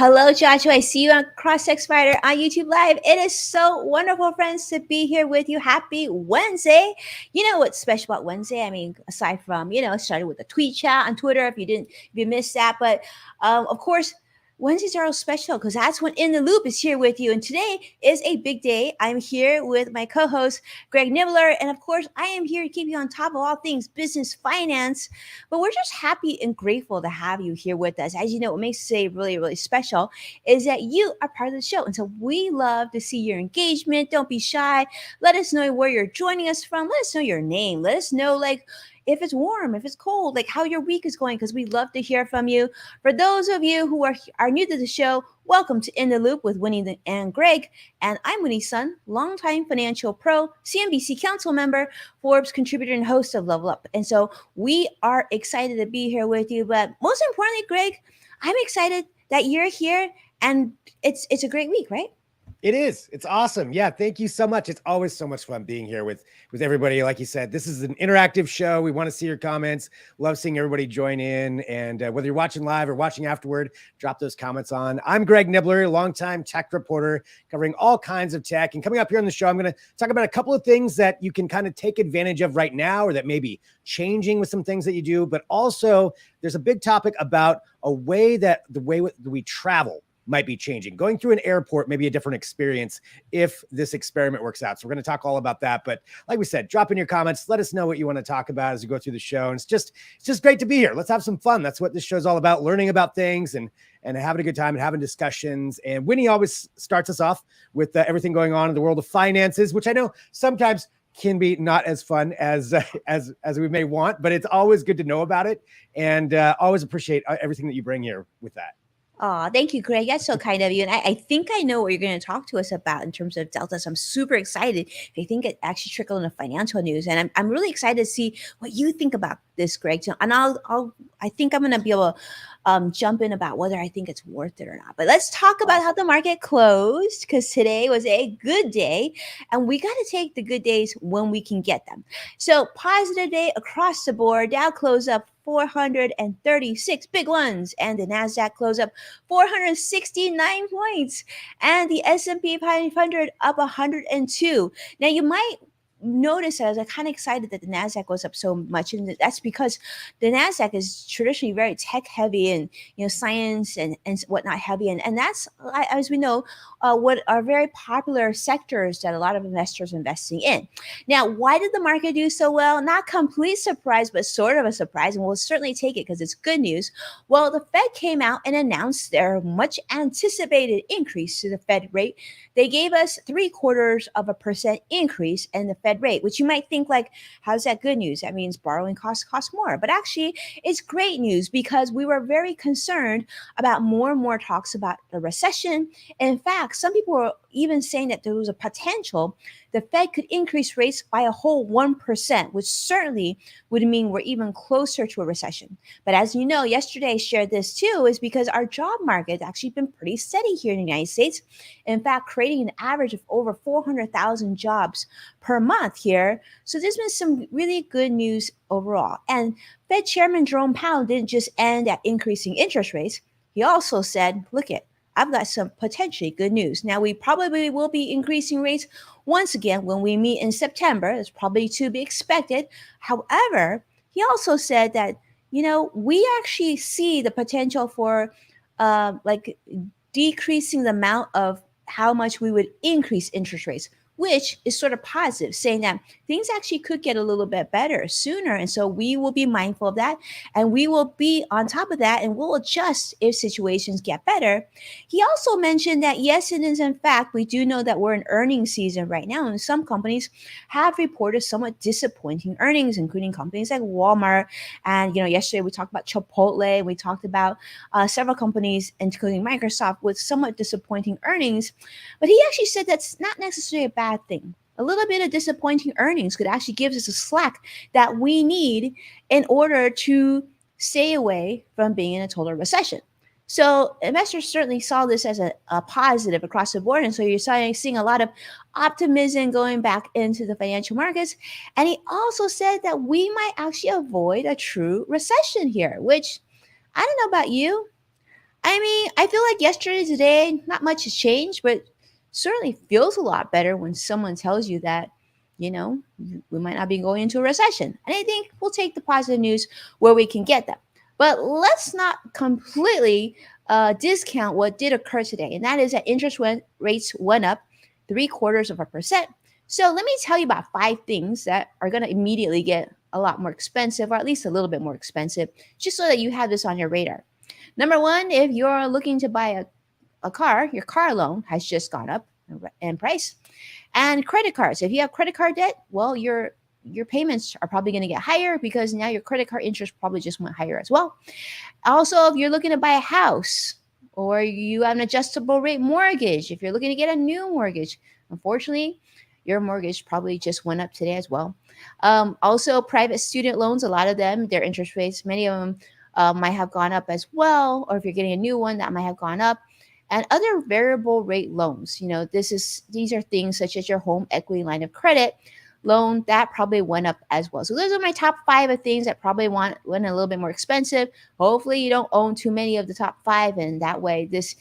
Hello, Joshua. I see you on CrossTech Spider on YouTube Live. It is so wonderful, friends, to be here with you. Happy Wednesday. You know what's special about Wednesday? I mean, aside from, it started with a tweet chat on Twitter if you missed that. But of course, Wednesdays are all special because that's when In the Loop is here with you. And today is a big day. I'm here with my co host, Greg Nibbler. And of course, I am here to keep you on top of all things business, finance, but we're just happy and grateful to have you here with us. As you know, what makes today really, really special is that you are part of the show. And so we love to see your engagement. Don't be shy. Let us know where you're joining us from. Let us know your name. Let us know, like, if it's warm, if it's cold, like how your week is going, because we love to hear from you. For those of you who are new to the show, welcome to In the Loop with Winnie and Greg. And I'm Winnie's son, longtime financial pro, CNBC council member, Forbes contributor, and host of Level Up. And so we are excited to be here with you. But most importantly, Greg, I'm excited that you're here, and it's a great week, right? It is. It's awesome. Yeah. Thank you so much. It's always so much fun being here with everybody. Like you said, this is an interactive show. We want to see your comments. Love seeing everybody join in. And whether you're watching live or watching afterward, drop those comments on. I'm Greg Nibbler, longtime tech reporter covering all kinds of tech. And coming up here on the show, I'm going to talk about a couple of things that you can kind of take advantage of right now, or that may be changing with some things that you do. But also there's a big topic about the way we travel might be changing. Going through an airport may be a different experience if this experiment works out. So we're going to talk all about that. But like we said, drop in your comments. Let us know what you want to talk about as we go through the show. And it's just great to be here. Let's have some fun. That's what this show's all about, learning about things and having a good time and having discussions. And Winnie always starts us off with everything going on in the world of finances, which I know sometimes can be not as fun as we may want, but it's always good to know about it, and always appreciate everything that you bring here with that. Oh, thank you, Greg. That's so kind of you. And I think I know what you're going to talk to us about in terms of Delta. So I'm super excited. I think it actually trickled into financial news. And I'm really excited to see what you think about this, Greg. So, and I think I'm going to be able to jump in about whether I think it's worth it or not. But let's talk about how the market closed, because today was a good day. And we got to take the good days when we can get them. So positive day across the board. Dow closed up 436 big ones, and the Nasdaq closed up 469 points, and the S&P 500 up 102. Now you might notice I was kind of excited that the Nasdaq goes up so much, and that's because the Nasdaq is traditionally very tech heavy and science and whatnot heavy, and that's, as we know, what are very popular sectors that a lot of investors are investing in. Now, why did the market do so well? Not complete surprise, but sort of a surprise, and we'll certainly take it because it's good news. Well, the Fed came out and announced their much anticipated increase to the Fed rate. They gave us 0.75% increase in the Fed rate, which you might think, like, how's that good news? That means borrowing costs cost more. But actually, it's great news because we were very concerned about more and more talks about the recession. And in fact, some people were even saying that there was a potential the Fed could increase rates by a whole 1%, which certainly would mean we're even closer to a recession. But as you know, yesterday I shared this too, is because our job market has actually been pretty steady here in the United States. In fact, creating an average of over 400,000 jobs per month here. So there's been some really good news overall. And Fed Chairman Jerome Powell didn't just end at increasing interest rates. He also said, look it, I've got some potentially good news. Now, we probably will be increasing rates once again when we meet in September. It's probably to be expected. However, he also said that, we actually see the potential for decreasing the amount of how much we would increase interest rates, which is sort of positive, saying that things actually could get a little bit better sooner. And so we will be mindful of that, and we will be on top of that, and we'll adjust if situations get better. He also mentioned that, yes, it is in fact, we do know that we're in earnings season right now, and some companies have reported somewhat disappointing earnings, including companies like Walmart. And, yesterday we talked about Chipotle. We talked about several companies, including Microsoft, with somewhat disappointing earnings. But he actually said that's not necessarily a bad thing. A little bit of disappointing earnings could actually give us a slack that we need in order to stay away from being in a total recession. So investors certainly saw this as a positive across the board. And so you're seeing a lot of optimism going back into the financial markets. And he also said that we might actually avoid a true recession here, which I don't know about you. I mean, I feel like yesterday, today, not much has changed, but certainly feels a lot better when someone tells you that, we might not be going into a recession. And I think we'll take the positive news where we can get them. But let's not completely discount what did occur today, and that is that rates went up 0.75%. So let me tell you about 5 things that are going to immediately get a lot more expensive, or at least a little bit more expensive, just so that you have this on your radar. Number one, if you're looking to buy a car, your car loan has just gone up in price. And credit cards. If you have credit card debt, well, your payments are probably going to get higher because now your credit card interest probably just went higher as well. Also, if you're looking to buy a house or you have an adjustable rate mortgage, if you're looking to get a new mortgage, unfortunately, your mortgage probably just went up today as well. Also, private student loans, a lot of them, their interest rates, many of them might have gone up as well. Or if you're getting a new one, that might have gone up. And other variable rate loans, these are things such as your home equity line of credit loan that probably went up as well. So those are my top 5 of things that probably went a little bit more expensive. Hopefully you don't own too many of the top 5, and that way this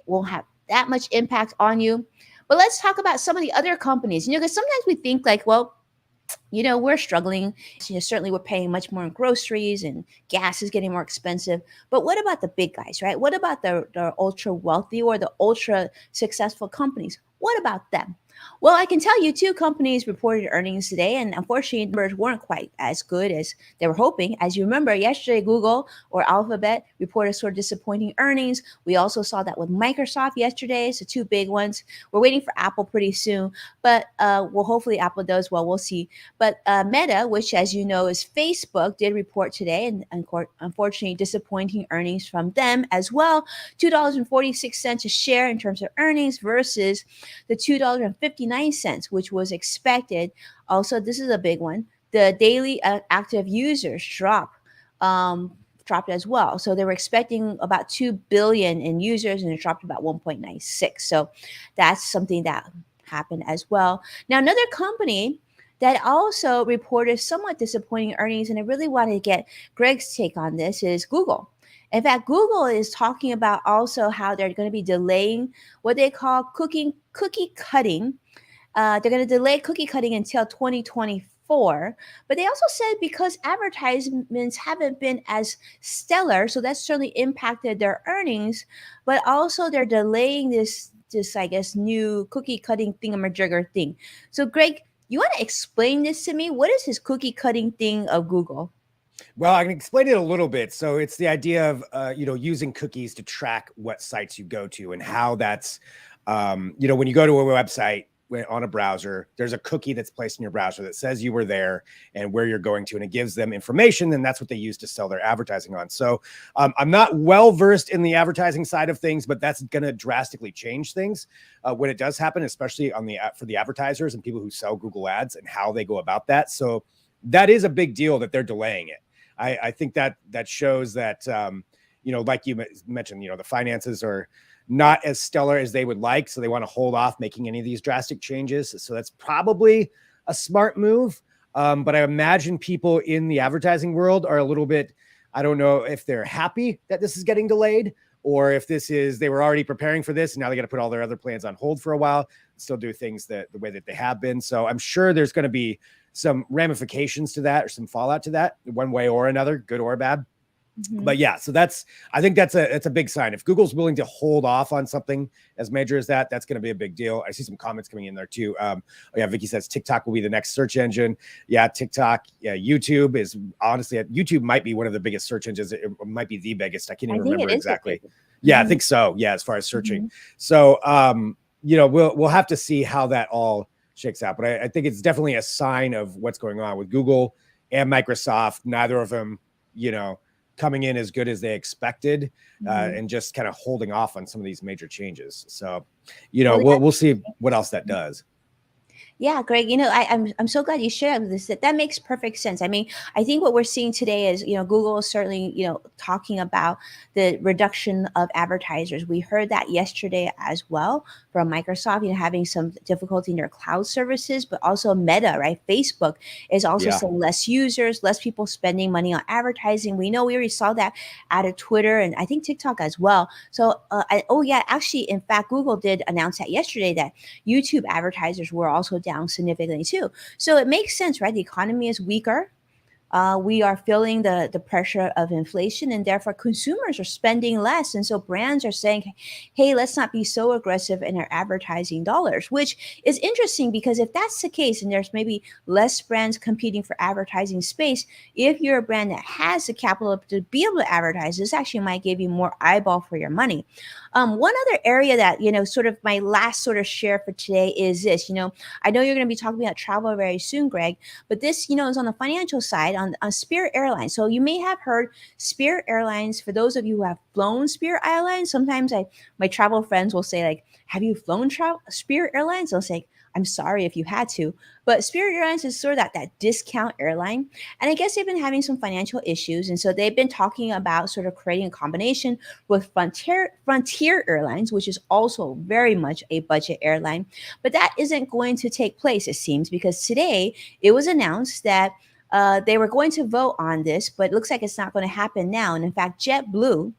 won't have that much impact on you. But let's talk about some of the other companies, because sometimes we think like, well, we're struggling. Certainly we're paying much more in groceries and gas is getting more expensive. But what about the big guys, right? What about the ultra wealthy or the ultra successful companies? What about them? Well, I can tell you 2 companies reported earnings today, and unfortunately, numbers weren't quite as good as they were hoping. As you remember, yesterday, Google or Alphabet reported sort of disappointing earnings. We also saw that with Microsoft yesterday, so 2 big ones. We're waiting for Apple pretty soon, but well, hopefully Apple does well. We'll see. But Meta, which as you know is Facebook, did report today, and unfortunately, disappointing earnings from them as well. $2.46 a share in terms of earnings versus the $2.59, which was expected. Also, this is a big one. The daily active users dropped as well. So they were expecting about 2 billion in users, and it dropped about 1.96. So that's something that happened as well. Now, another company that also reported somewhat disappointing earnings, and I really want to get Greg's take on this, is Google. In fact, Google is talking about also how they're going to be delaying what they call cookie cutting. They're going to delay cookie cutting until 2024. But they also said because advertisements haven't been as stellar, so that's certainly impacted their earnings. But also they're delaying this I guess new cookie cutting thingamajigger thing. So Greg, you want to explain this to me? What is this cookie cutting thing of Google? Well, I can explain it a little bit. So it's the idea of, using cookies to track what sites you go to and how that's, when you go to a website on a browser, there's a cookie that's placed in your browser that says you were there and where you're going to, and it gives them information. And that's what they use to sell their advertising on. So I'm not well versed in the advertising side of things, but that's going to drastically change things when it does happen, especially for the advertisers and people who sell Google ads and how they go about that. So that is a big deal that they're delaying it. I think that shows that, like you mentioned, the finances are not as stellar as they would like. So they want to hold off making any of these drastic changes. So that's probably a smart move. But I imagine people in the advertising world are a little bit, I don't know if they're happy that this is getting delayed, or if they were already preparing for this and now they got to put all their other plans on hold for a while, still do things the way that they have been. So I'm sure there's going to be some ramifications to that or some fallout to that one way or another, good or bad. Mm-hmm. But yeah, so I think that's a big sign. If Google's willing to hold off on something as major as that, that's going to be a big deal. I see some comments coming in there too. Vicky says TikTok will be the next search engine. Yeah, TikTok. Yeah, YouTube is honestly, YouTube might be one of the biggest search engines. It might be the biggest. I can't even remember exactly. Yeah, I think so. Yeah, as far as searching. Mm-hmm. So, we'll have to see how that all shakes out. But I think it's definitely a sign of what's going on with Google and Microsoft. Neither of them, coming in as good as they expected, and just kind of holding off on some of these major changes. So, we'll see what else that does. Yeah, Greg, I'm so glad you shared this. That makes perfect sense. I mean, I think what we're seeing today is, Google is certainly, talking about the reduction of advertisers. We heard that yesterday as well from Microsoft, having some difficulty in their cloud services, but also Meta, right? Facebook is also Yeah. seeing less users, less people spending money on advertising. We know we already saw that out of Twitter and I think TikTok as well. So, oh yeah, actually, in fact, Google did announce that yesterday that YouTube advertisers were also down significantly too. So it makes sense, right? The economy is weaker. We are feeling the pressure of inflation, and therefore consumers are spending less. And so brands are saying, hey, let's not be so aggressive in our advertising dollars, which is interesting because if that's the case and there's maybe less brands competing for advertising space, if you're a brand that has the capital to be able to advertise, this actually might give you more eyeball for your money. One other area that, sort of my last sort of share for today is this. I know you're going to be talking about travel very soon, Greg, but this, is on the financial side on Spirit Airlines. So you may have heard Spirit Airlines. For those of you who have flown Spirit Airlines, sometimes my travel friends will say like, "Have you flown Spirit Airlines?" I'll say, "I'm sorry if you had to," but Spirit Airlines is sort of that discount airline, and I guess they've been having some financial issues, and so they've been talking about sort of creating a combination with Frontier Airlines, which is also very much a budget airline, but that isn't going to take place, it seems, because today it was announced that they were going to vote on this, but it looks like it's not going to happen now. And in fact, JetBlue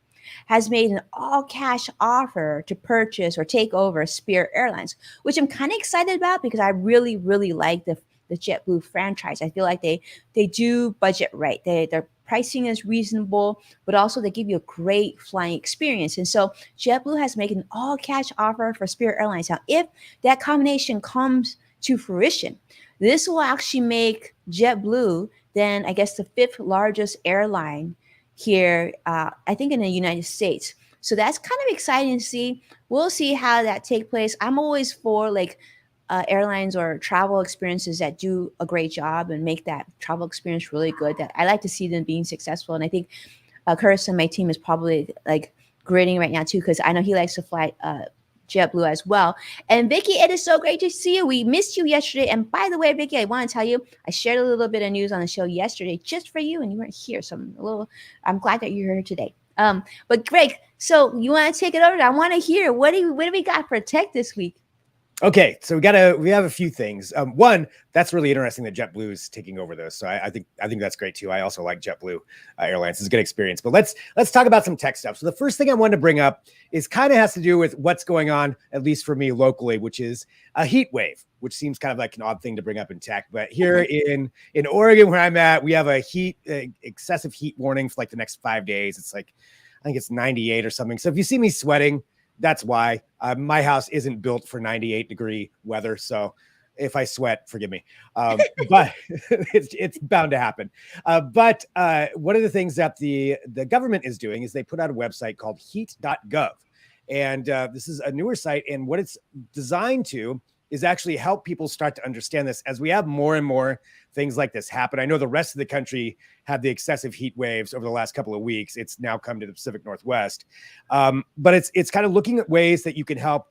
has made an all cash offer to purchase or take over Spirit Airlines, which I'm kind of excited about because I really, really like the JetBlue franchise. I feel like they do budget right. Their pricing is reasonable, but also they give you a great flying experience. And so JetBlue has made an all cash offer for Spirit Airlines. Now, if that combination comes to fruition, this will actually make JetBlue then, I guess, the fifth largest airline here, I think, in the United States. So that's kind of exciting to see. We'll see how that take place. I'm always for like airlines or travel experiences that do a great job and make that travel experience really good. That I like to see them being successful, and I think Curtis and my team is probably like grinning right now too because I know he likes to fly JetBlue as well. And Vicky, it is so great to see you. We missed you yesterday. And by the way, Vicky, I want to tell you, I shared a little bit of news on the show yesterday just for you, and you weren't here. So I'm glad that you're here today. But Greg, so you want to take it over? I want to hear what do we got for tech this week? Okay, so we have a few things. One, that's really interesting that JetBlue is taking over this. So I think that's great too. I also like JetBlue Airlines. It's a good experience. But let's talk about some tech stuff. So the first thing I wanted to bring up is kind of has to do with what's going on, at least for me locally, which is a heat wave, which seems kind of like an odd thing to bring up in tech. But here in Oregon, where I'm at, we have a excessive heat warning for like the next 5 days. It's like I think it's 98 or something. So if you see me sweating, that's why. My house isn't built for 98-degree weather, so if I sweat, forgive me. But it's bound to happen. But one of the things that the government is doing is they put out a website called heat.gov. And this is a newer site. And what it's designed to is actually help people start to understand this as we have more and more things like this happen. I know the rest of the country had the excessive heat waves over the last couple of weeks. It's now come to the Pacific Northwest. But it's kind of looking at ways that you can help,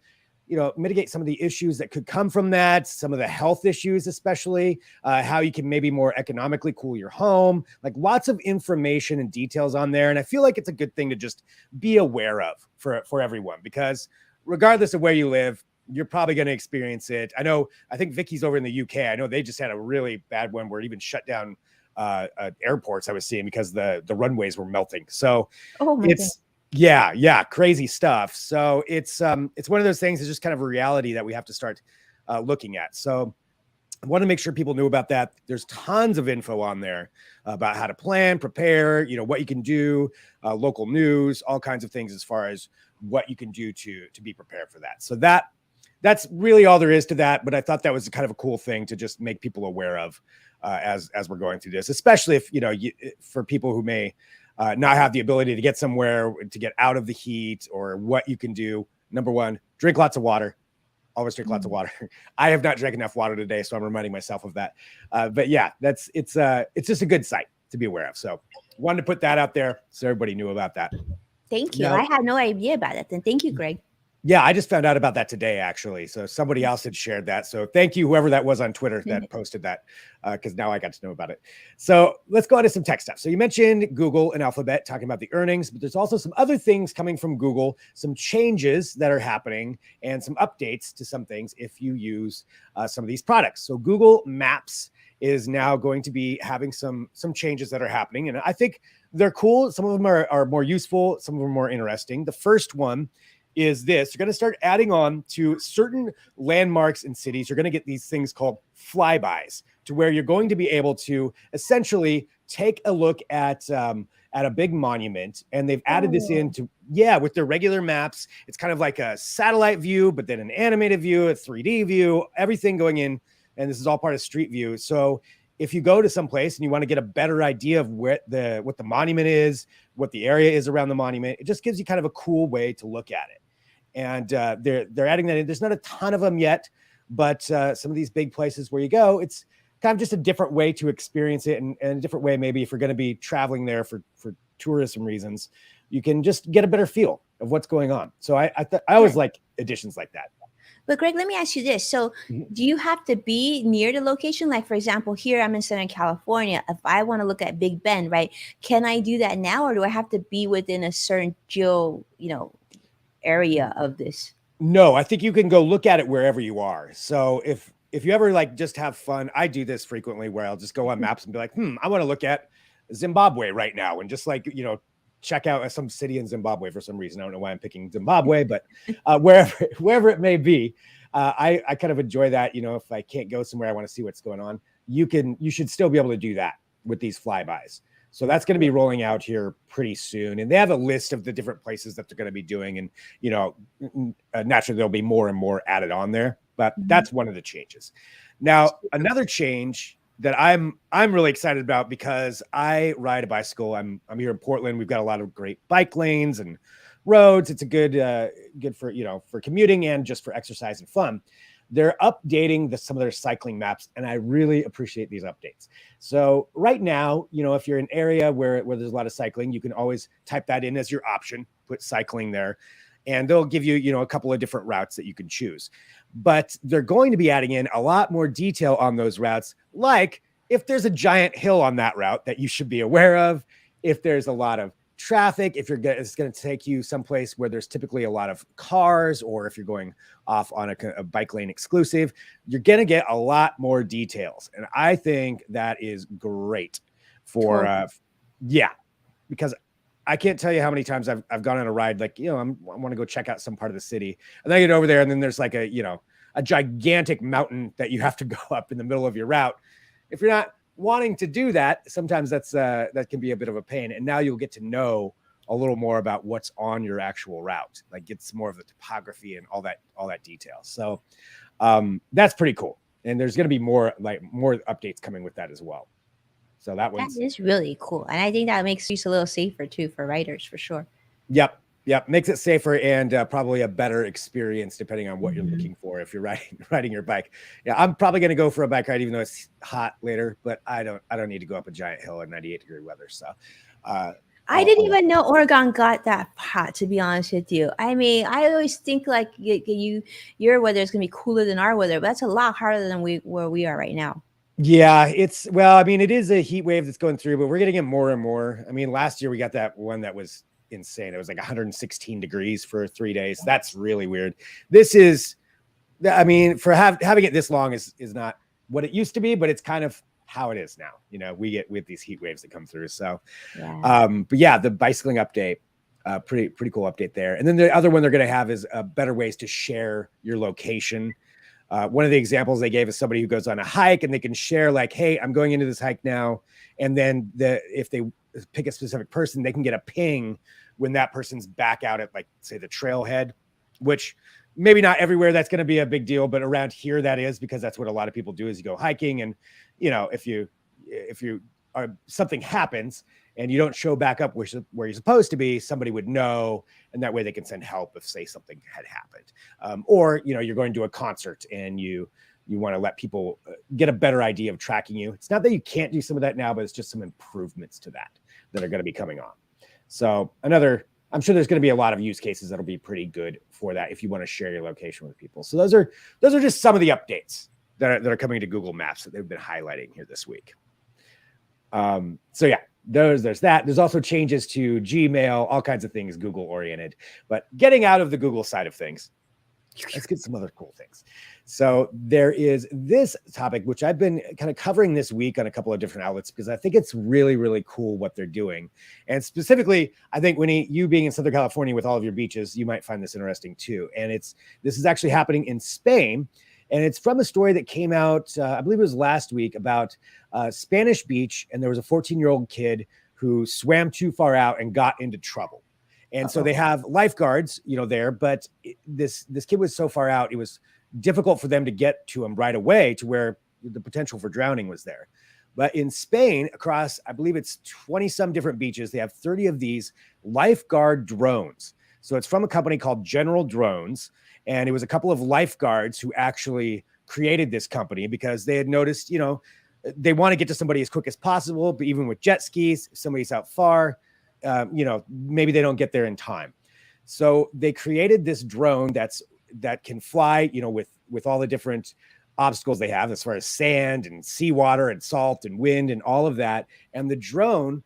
mitigate some of the issues that could come from that, some of the health issues, especially how you can maybe more economically cool your home, like lots of information and details on there. And I feel like it's a good thing to just be aware of for everyone, because regardless of where you live, you're probably going to experience it. I think Vicky's over in the UK. I know they just had a really bad one where it even shut down airports I was seeing because the runways were melting. So it's, yeah, crazy stuff. So it's one of those things that's just kind of a reality that we have to start looking at. So I want to make sure people knew about that. There's tons of info on there about how to plan, prepare, what you can do, local news, all kinds of things as far as what you can do to be prepared for that. So that's really all there is to that. But I thought that was kind of a cool thing to just make people aware of as we're going through this, especially if, for people who may not have the ability to get somewhere to get out of the heat, or what you can do. Number one, drink lots of water. Always drink lots of water. I have not drank enough water today, so I'm reminding myself of that. But yeah, it's just a good site to be aware of. So wanted to put that out there so everybody knew about that. Thank you. I had no idea about it. Then thank you, Greg. Yeah, I just found out about that today, actually. So somebody else had shared that. So thank you, whoever that was on Twitter that posted that, because now I got to know about it. So let's go on to some tech stuff. So you mentioned Google and Alphabet talking about the earnings, but there's also some other things coming from Google, some changes that are happening, and some updates to some things if you use some of these products. So Google Maps is now going to be having some changes that are happening, and I think they're cool. Some of them are more useful, some of them are more interesting. The first one is this: you're going to start adding on to certain landmarks in cities. You're going to get these things called flybys, to where you're going to be able to essentially take a look at a big monument, and they've added this into, with their regular maps. It's kind of like a satellite view, but then an animated view, a 3D view, everything going in, and this is all part of Street View. So if you go to some place and you want to get a better idea of what the monument is, what the area is around the monument, it just gives you kind of a cool way to look at it. And they're adding that in. There's not a ton of them yet, but some of these big places where you go, it's kind of just a different way to experience it, and a different way, maybe if you're going to be traveling there for tourism reasons, you can just get a better feel of what's going on. So I always like additions like that. But Greg, let me ask you this. So do you have to be near the location? Like, for example, here I'm in Southern California. If I want to look at Big Ben, right, can I do that now? Or do I have to be within a certain area of this? No, I think you can go look at it wherever you are. So if you ever like just have fun, I do this frequently where I'll just go on maps and be like, I want to look at Zimbabwe right now, and just like, check out some city in Zimbabwe for some reason. I don't know why I'm picking Zimbabwe, but wherever it may be, I kind of enjoy that. If I can't go somewhere, I want to see what's going on. You should still be able to do that with these flybys. So that's going to be rolling out here pretty soon. And they have a list of the different places that they're going to be doing. And, naturally there'll be more and more added on there, but that's one of the changes. Now, another change that I'm really excited about, because I ride a bicycle. I'm here in Portland. We've got a lot of great bike lanes and roads. It's a good for, for commuting and just for exercise and fun. They're updating some of their cycling maps, and I really appreciate these updates. So right now, if you're in an area where there's a lot of cycling, you can always type that in as your option, put cycling there, and they'll give you, a couple of different routes that you can choose. But they're going to be adding in a lot more detail on those routes, like if there's a giant hill on that route that you should be aware of, if there's a lot of traffic, if it's going to take you someplace where there's typically a lot of cars, or if you're going off on a bike lane exclusive, you're going to get a lot more details. And I think that is great for, because I can't tell you how many times I've gone on a ride, like, I want to go check out some part of the city, and then I get over there and then there's like a gigantic mountain that you have to go up in the middle of your route. If you're not wanting to do that, sometimes that can be a bit of a pain. And now you'll get to know a little more about what's on your actual route, like get some more of the topography and all that detail. So that's pretty cool. And there's going to be more updates coming with that as well. So that is really cool. And I think that makes use a little safer too for riders, for sure. Yep. Makes it safer, and probably a better experience depending on what you're looking for if you're riding your bike. Yeah, I'm probably going to go for a bike ride, even though it's hot later, but I don't need to go up a giant hill in 98-degree weather. So I didn't even know Oregon got that hot, to be honest with you. I mean, I always think like your weather is going to be cooler than our weather, but that's a lot harder than where we are right now. Yeah, it is a heat wave that's going through, but we're getting it more and more. I mean, last year we got that one that was insane. It was like 116 degrees for 3 days. That's really weird. This is, for having it this long is not what it used to be, but it's kind of how it is now. We get with these heat waves that come through. So, but yeah, the bicycling update, pretty cool update there. And then the other one they're going to have is better ways to share your location. One of the examples they gave is somebody who goes on a hike, and they can share like, hey, I'm going into this hike now. And then if they pick a specific person, they can get a ping when that person's back out at, like, say, the trailhead, which maybe not everywhere that's going to be a big deal, but around here that is, because that's what a lot of people do is you go hiking, and if you something happens and you don't show back up where you're supposed to be, somebody would know, and that way they can send help if, say, something had happened. Or you're going to a concert and you want to let people get a better idea of tracking you. It's not that you can't do some of that now, but it's just some improvements to that are going to be coming on. So another I'm sure there's going to be a lot of use cases that'll be pretty good for that if you want to share your location with people. So those are just some of the updates that are coming to Google Maps that they've been highlighting here this week. So yeah, there's that. There's also changes to Gmail, all kinds of things Google oriented. But getting out of the Google side of things, let's get some other cool things. So there is this topic, which I've been kind of covering this week on a couple of different outlets, because I think it's really, really cool what they're doing. And specifically, I think, Winnie, you being in Southern California with all of your beaches, you might find this interesting too. And this is actually happening in Spain. And it's from a story that came out, I believe it was last week, about Spanish beach. And there was a 14-year-old kid who swam too far out and got into trouble. And so they have lifeguards, there, but this kid was so far out, it was difficult for them to get to him right away, to where the potential for drowning was there. But in Spain, across, I believe it's 20 some different beaches, they have 30 of these Lifeguard Drones. So it's from a company called General Drones. And it was a couple of lifeguards who actually created this company because they had noticed, they want to get to somebody as quick as possible. But even with jet skis, if somebody's out far, maybe they don't get there in time. So they created this drone that can fly, with all the different obstacles they have as far as sand and seawater and salt and wind and all of that. And the drone,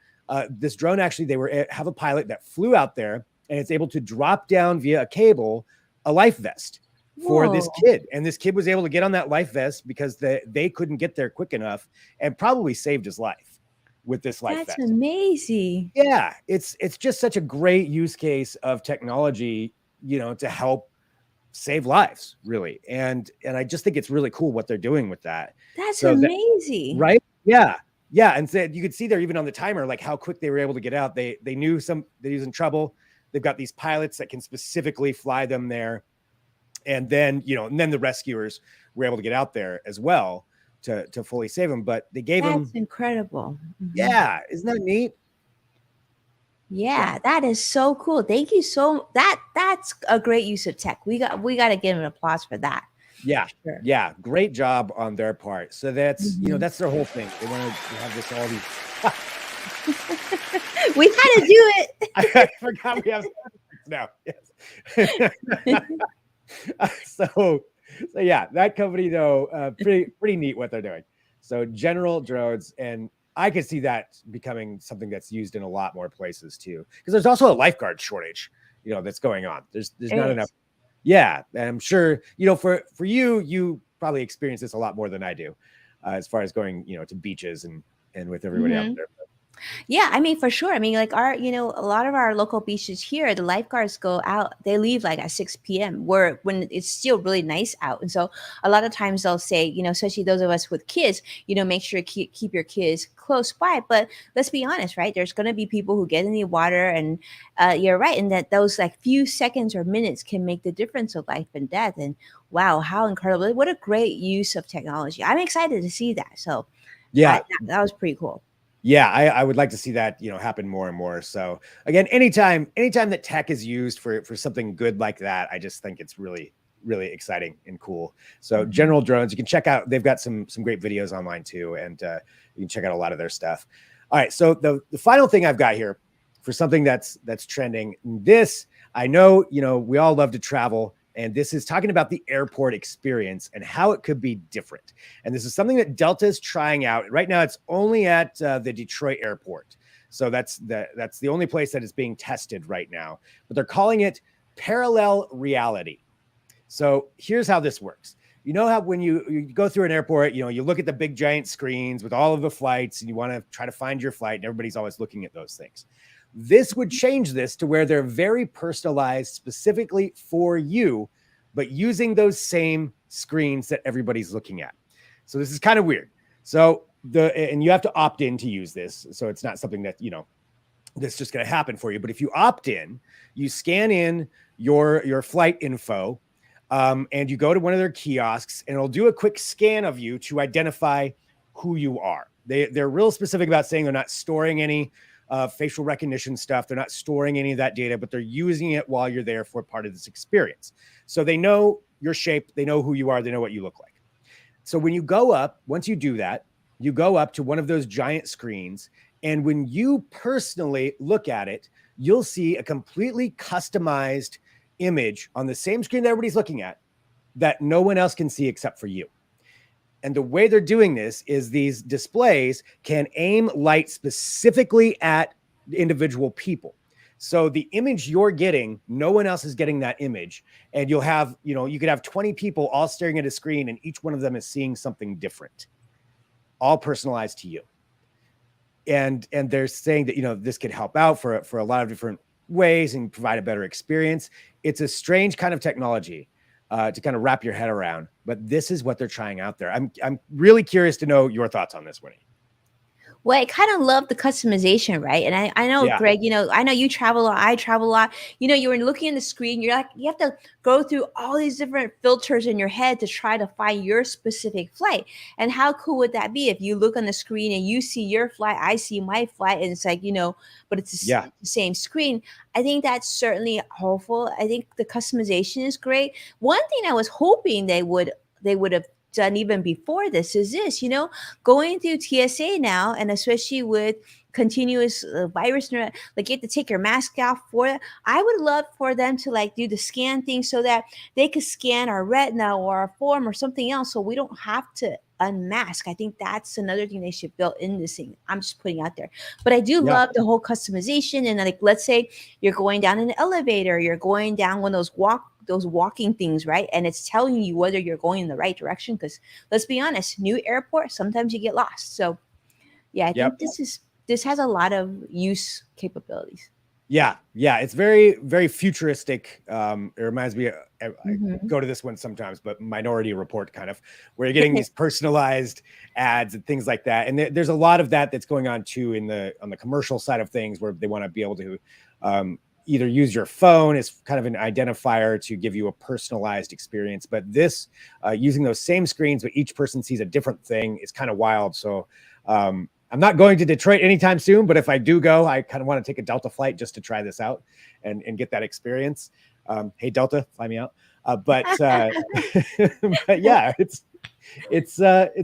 this drone actually, have a pilot that flew out there, and it's able to drop down via a cable a life vest for this kid. And this kid was able to get on that life vest because they couldn't get there quick enough, and probably saved his life with this life vest. That's amazing. Yeah, it's just such a great use case of technology, to help save lives, really. And I just think it's really cool what they're doing with that. That's amazing. Right? Yeah. Yeah. And so you could see there, even on the timer, like how quick they were able to get out. They knew they're in trouble. They've got these pilots that can specifically fly them there. And then, the rescuers were able to get out there as well to fully save them. But they gave them. That's incredible. Mm-hmm. Yeah. Isn't that neat? Yeah, that is so cool. Thank you that's a great use of tech. We got to give an applause for that. Yeah. Sure. Yeah. Great job on their part. So that's, that's their whole thing. They want to have this all these. We had to do it. I forgot we have now. Yes. So yeah, that company though, pretty neat what they're doing. So General Drones, and I could see that becoming something that's used in a lot more places too, because there's also a lifeguard shortage, that's going on. There's not enough. Yeah, and I'm sure for you probably experience this a lot more than I do, as far as going to beaches and with everybody out there. Yeah, I mean, for sure. I mean, like a lot of our local beaches here, the lifeguards go out, they leave like at 6 p.m. when it's still really nice out. And so a lot of times they'll say, especially those of us with kids, make sure to keep your kids close by. But let's be honest, right? There's going to be people who get in the water, and you're right. And that those like few seconds or minutes can make the difference of life and death. And wow, how incredible. What a great use of technology. I'm excited to see that. So yeah, that was pretty cool. Yeah, I would like to see that, happen more and more. So again, anytime that tech is used for something good like that, I just think it's really, really exciting and cool. So General Drones, you can check out, they've got some great videos online too. And you can check out a lot of their stuff. All right. So the final thing I've got here for something that's trending, this, I know, we all love to travel. And this is talking about the airport experience and how it could be different. And this is something that Delta is trying out. Right now, it's only at the Detroit airport. So that's the only place that is being tested right now. But they're calling it parallel reality. So here's how this works. You know how when you go through an airport, you look at the big giant screens with all of the flights, and you want to try to find your flight, and everybody's always looking at those things. This would change this to where they're very personalized specifically for you, but using those same screens that everybody's looking at. So this is kind of weird. So and you have to opt in to use this. So it's not something that, that's just going to happen for you. But if you opt in, you scan in your flight info, and you go to one of their kiosks, and it'll do a quick scan of you to identify who you are. They're real specific about saying they're not storing any facial recognition stuff. They're not storing any of that data, but they're using it while you're there for part of this experience. So they know your shape, they know who you are, they know what you look like. So when you go up, once you do that, you go up to one of those giant screens. And when you personally look at it, you'll see a completely customized image on the same screen that everybody's looking at that no one else can see except for you. And the way they're doing this is these displays can aim light specifically at individual people. So the image you're getting, no one else is getting that image. And you'll have, you could have 20 people all staring at a screen and each one of them is seeing something different, all personalized to you. And they're saying that, this could help out for a lot of different ways and provide a better experience. It's a strange kind of technology to kind of wrap your head around, but this is what they're trying out there. I'm really curious to know your thoughts on this, Winnie. Well, I kind of love the customization, right? And I know, Yeah. Greg, I know you travel a lot. I travel a lot. You were looking at the screen. You're like, you have to go through all these different filters in your head to try to find your specific flight. And how cool would that be if you look on the screen and you see your flight, I see my flight, and it's like, but it's the same screen. I think that's certainly hopeful. I think the customization is great. One thing I was hoping they would have done even before this is this, going through TSA now, and especially with continuous virus, like you have to take your mask off for it. I would love for them to like do the scan thing so that they could scan our retina or our form or something else, so we don't have to unmask. I think that's another thing they should build in this thing. I'm just putting out there, but I do love the whole customization. And like, let's say you're going down an elevator, you're going down one of those walking things, right? And it's telling you whether you're going in the right direction. Because let's be honest, new airport, sometimes you get lost. So yeah, I think this has a lot of use capabilities. Yeah. It's very, very futuristic. It reminds me, I go to this one sometimes, but Minority Report kind of, where you're getting these personalized ads and things like that. And there's a lot of that's going on too on the commercial side of things, where they want to be able to either use your phone as kind of an identifier to give you a personalized experience. But this, using those same screens, but each person sees a different thing, is kind of wild. So I'm not going to Detroit anytime soon, but if I do go, I kind of want to take a Delta flight just to try this out and get that experience. Hey, Delta, fly me out. But yeah, it's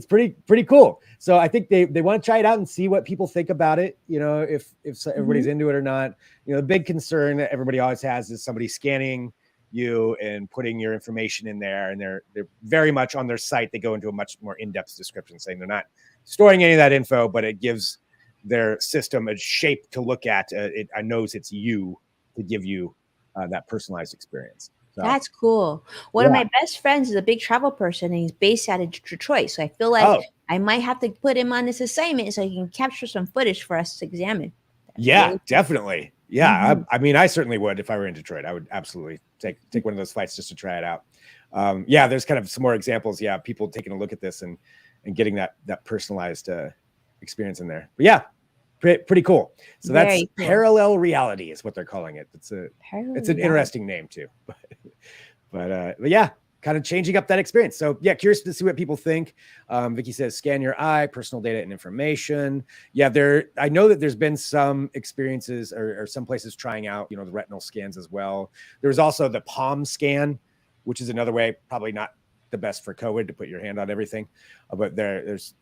pretty cool. So I think they want to try it out and see what people think about it. If everybody's into it or not. The big concern that everybody always has is somebody scanning you and putting your information in there. And they're very much on their site. They go into a much more in-depth description saying they're not storing any of that info, but it gives their system a shape to look at. It knows it's you to give you that personalized experience. So, that's cool. One of my best friends is a big travel person, and he's based out of Detroit. So I feel like I might have to put him on this assignment so he can capture some footage for us to examine. Yeah, definitely. Yeah, I mean, I certainly would if I were in Detroit. I would absolutely take one of those flights just to try it out. There's kind of some more examples. Yeah, people taking a look at this and getting that personalized experience in there. But yeah, pretty cool. So that's cool. Parallel reality is what they're calling it. It's an interesting name too. But yeah, kind of changing up that experience. So yeah, curious to see what people think. Vicky says, scan your eye, personal data and information. Yeah, I know that there's been some experiences or some places trying out, the retinal scans as well. There's also the palm scan, which is another way, probably not the best for COVID, to put your hand on everything. But there's,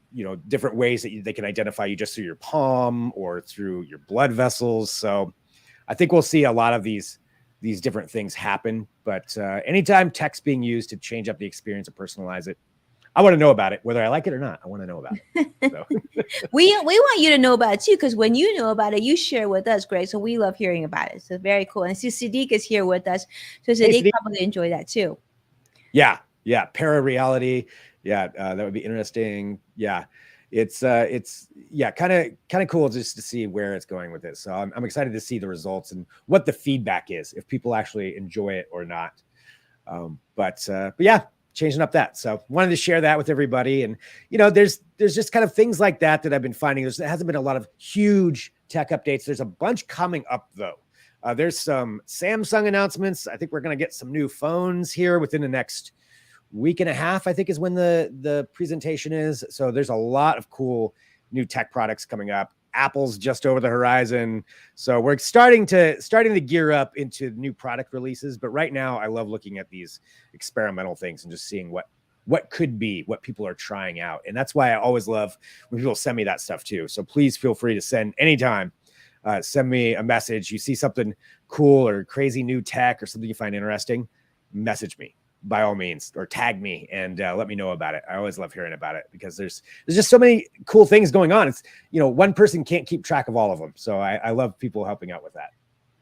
different ways that they can identify you just through your palm or through your blood vessels. So I think we'll see a lot of these different things happen. But anytime tech's being used to change up the experience and personalize it, I want to know about it, whether I like it or not. I want to know about it. So. we want you to know about it too, because when you know about it, you share with us, Greg. So we love hearing about it. So very cool. And Sadiq is here with us, so Sadiq probably enjoy that too. Yeah, para reality. Yeah, that would be interesting. Yeah, it's kind of cool just to see where it's going with it. So I'm excited to see the results and what the feedback is, if people actually enjoy it or not. But yeah, changing up that. So wanted to share that with everybody. And there's just kind of things like that I've been finding. There hasn't been a lot of huge tech updates. There's a bunch coming up though. There's some Samsung announcements. I think we're going to get some new phones here within the next week and a half, I think, is when the presentation is. So there's a lot of cool new tech products coming up. Apple's just over the horizon. So we're starting to gear up into new product releases. But right now, I love looking at these experimental things and just seeing what could be, what people are trying out. And that's why I always love when people send me that stuff too. So please feel free to send anytime. send me a message. You see something cool or crazy new tech or something you find interesting, message me by all means, or tag me and let me know about it. I always love hearing about it because there's just so many cool things going on. It's, one person can't keep track of all of them. So I love people helping out with that.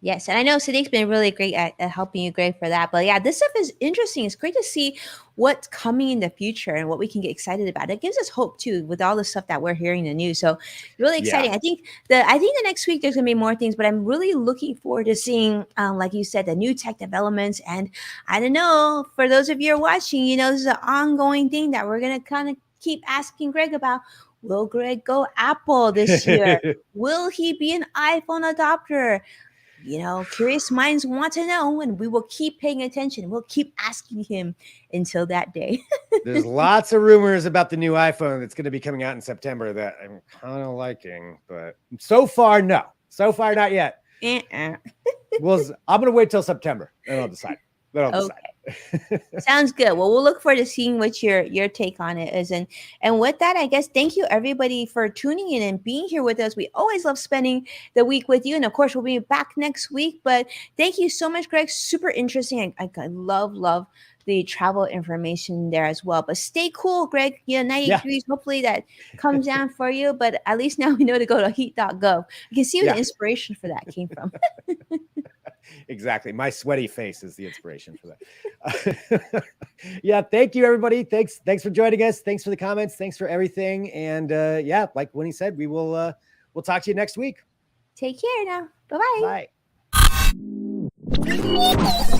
Yes, and I know Sadiq's been really great at helping you, Greg, for that. But yeah, this stuff is interesting. It's great to see what's coming in the future and what we can get excited about. It gives us hope too, with all the stuff that we're hearing in the news. So really exciting. Yeah. I think the next week there's gonna be more things, but I'm really looking forward to seeing, like you said, the new tech developments. And I don't know, for those of you who are watching, this is an ongoing thing that we're gonna kind of keep asking Greg about. Will Greg go Apple this year? Will he be an iPhone adopter? Curious minds want to know, and we will keep paying attention. We'll keep asking him until that day. There's lots of rumors about the new iPhone that's going to be coming out in September that I'm kind of liking, but so far, no. So far, not yet. Well, I'm going to wait till September, and I'll decide. Okay. Sounds good. Well, we'll look forward to seeing what your take on it is. And with that, I guess, thank you everybody for tuning in and being here with us. We always love spending the week with you. And of course, we'll be back next week. But thank you so much, Greg. Super interesting. I love the travel information there as well. But stay cool, Greg. 90 degrees. Hopefully that comes down for you. But at least now we know to go to heat.gov. You can see where the inspiration for that came from. Exactly. My sweaty face is the inspiration for that. Yeah. Thank you, everybody. Thanks for joining us. Thanks for the comments. Thanks for everything. And like Winnie said, we'll talk to you next week. Take care now. Bye-bye. Bye.